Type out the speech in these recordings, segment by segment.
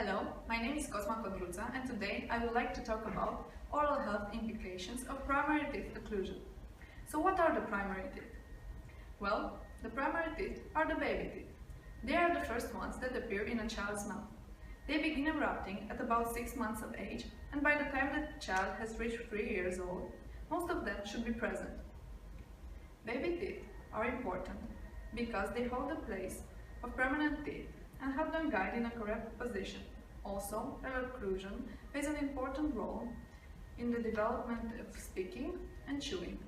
Hello, my name is Codruța and today I would like to talk about oral health implications of primary teeth occlusion. So what are the primary teeth? Well, the primary teeth are the baby teeth. They are the first ones that appear in a child's mouth. They begin erupting at about 6 months of age, and by the time the child has reached 3 years old, most of them should be present. Baby teeth are important because they hold the place of permanent teeth and help them guide in a correct position. Also, their occlusion plays an important role in the development of speaking and chewing.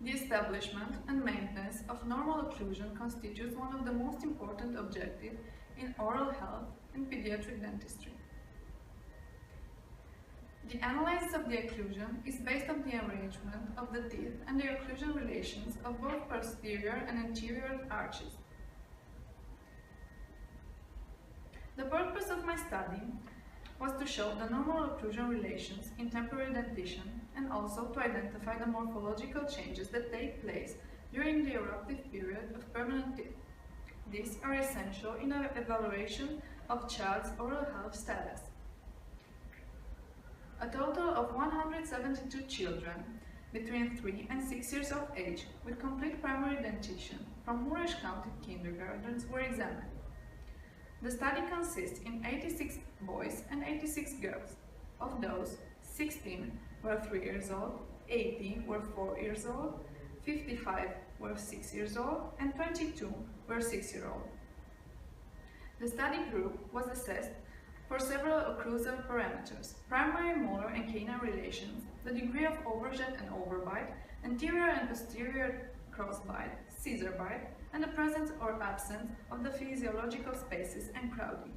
The establishment and maintenance of normal occlusion constitutes one of the most important objectives in oral health and pediatric dentistry. The analysis of the occlusion is based on the arrangement of the teeth and the occlusion relations of both posterior and anterior arches. The purpose of my study was to show the normal occlusion relations in temporary dentition and also to identify the morphological changes that take place during the eruptive period of permanent teeth. These are essential in an evaluation of child's oral health status. A total of 172 children between 3 and 6 years of age with complete primary dentition from Mureș County kindergartens were examined. The study consists in 86 boys and 86 girls. Of those, 16 were 3 years old, 80 were 4 years old, 55 were 6 years old, and 22 were 6-year-old. The study group was assessed for several occlusal parameters: primary, molar, and canine relations, the degree of overjet and overbite, anterior and posterior crossbite, scissor bite, and the presence or absence of the physiological spaces and crowding.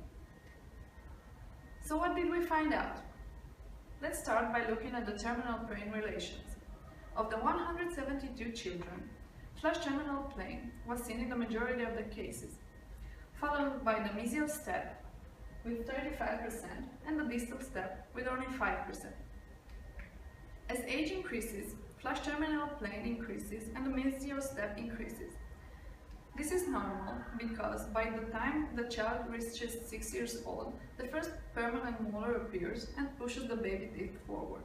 So what did we find out? Let's start by looking at the terminal plane relations. Of the 172 children, flush terminal plane was seen in the majority of the cases, followed by the mesial step with 35% and the distal step with only 5%. As age increases, flush terminal plane increases and the mesial step increases. This is normal because by the time the child reaches 6 years old, the first permanent molar appears and pushes the baby teeth forward.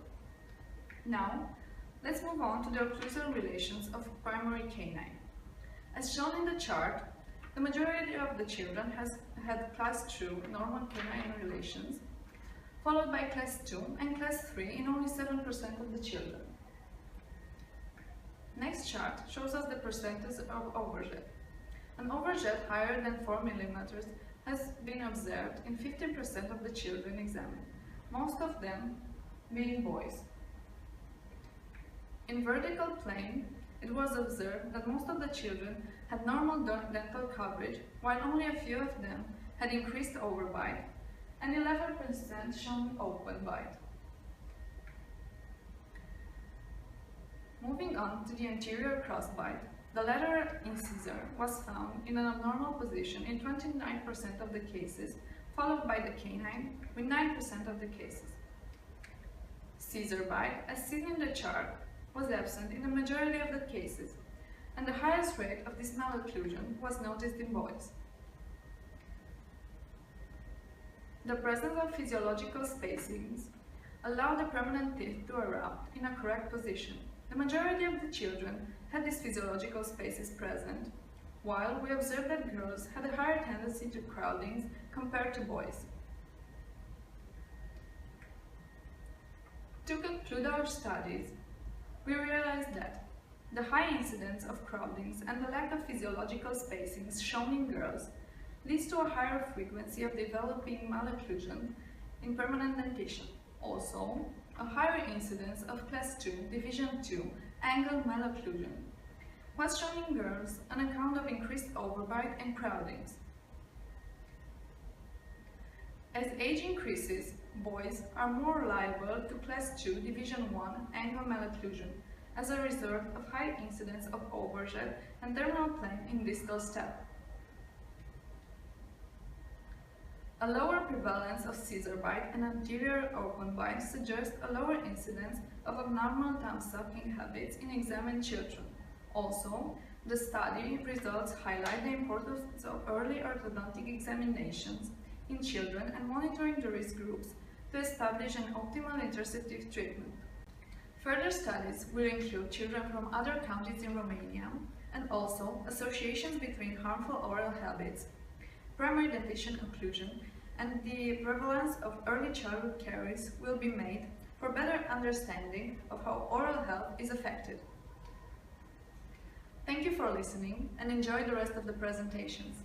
Now, let's move on to the occlusal relations of primary canine. As shown in the chart, the majority of the children has had class 2 normal canine relations, followed by class 2 and class 3 in only 7% of the children. Next chart shows us the percentage of overjet. An overjet higher than 4 mm has been observed in 15% of the children examined, most of them being boys. In vertical plane, it was observed that most of the children had normal dental coverage, while only a few of them had increased overbite, and 11% shown open bite. Moving on to the anterior crossbite, the lateral incisor was found in an abnormal position in 29% of the cases, followed by the canine with 9% of the cases. Scissor bite, as seen in the chart, was absent in the majority of the cases, and the highest rate of this malocclusion was noticed in boys. The presence of physiological spacings allowed the permanent teeth to erupt in a correct position. The majority of the children had these physiological spaces present, while we observed that girls had a higher tendency to crowdings compared to boys. To conclude our studies, we realized that the high incidence of crowdings and the lack of physiological spacings shown in girls leads to a higher frequency of developing malocclusion in permanent dentition. Also, a higher incidence of class 2, division 2, angle malocclusion was shown in girls on account of increased overbite and crowdings. As age increases, boys are more liable to class 2, division 1, angle malocclusion as a result of high incidence of overjet and terminal plane in distal step. A lower prevalence of scissor bite and anterior open bite suggests a lower incidence of abnormal tongue sucking habits in examined children. Also, the study results highlight the importance of early orthodontic examinations in children and monitoring the risk groups to establish an optimal interceptive treatment. Further studies will include children from other countries in Romania and also associations between harmful oral habits, primary dentition occlusion, and the prevalence of early childhood caries will be made for better understanding of how oral health is affected. Thank you for listening and enjoy the rest of the presentations.